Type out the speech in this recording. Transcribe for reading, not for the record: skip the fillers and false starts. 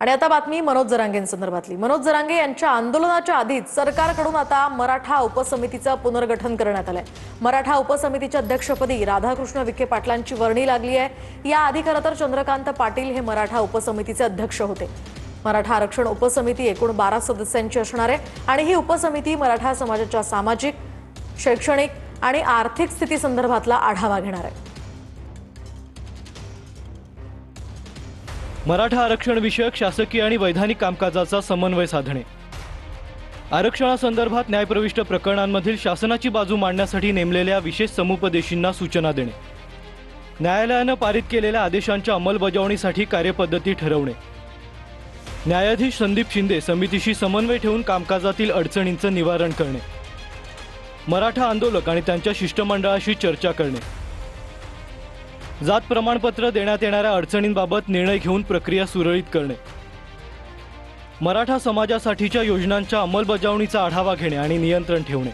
आणि आता बातमी मनोज जरांगेंसंदर्भातली। मनोज जरांगे यांच्या आंदोलनाच्या आधीच सरकारकडून आता मराठा उपसमितीचं पुनर्गठन करण्यात आलंय। मराठा उपसमितीच्या अध्यक्षपदी राधाकृष्ण विखे पाटलांची वर्णी लागली आहे। या आधी खरं तर चंद्रकांत पाटील हे मराठा उपसमितीचे अध्यक्ष होते। मराठा आरक्षण उपसमिती एकूण 12 सदस्यांची असणार आहे आणि ही उपसमिती मराठा समाजाच्या सामाजिक, शैक्षणिक आणि आर्थिक स्थिती संदर्भातला आढावा घेणार आहे। मराठा आरक्षण विषयक शासकीय आणि वैधानिक कामकाजाचा समन्वय साधणे, आरक्षणासंदर्भात न्यायप्रविष्ट प्रकरणांमधील शासनाची बाजू मांडण्यासाठी नेमलेल्या विशेष समुपदेशींना सूचना देणे, न्यायालयाने पारित केलेल्या आदेशांच्या अंमलबजावणीसाठी कार्यपद्धती ठरवणे, न्यायाधीश संदीप शिंदे समितीशी समन्वय ठेवून कामकाजातील अडचणींचे निवारण करणे, मराठा आंदोलक आणि त्यांच्या शिष्टमंडळाशी चर्चा करणे, जात प्रमाणपत्र देण्यात येणाऱ्या अडचणींबाबत निर्णय घेऊन प्रक्रिया सुरळीत करणे, मराठा समाजासाठीच्या योजनांच्या अंमलबजावणीचा आढावा घेणे आणि नियंत्रण ठेवणे।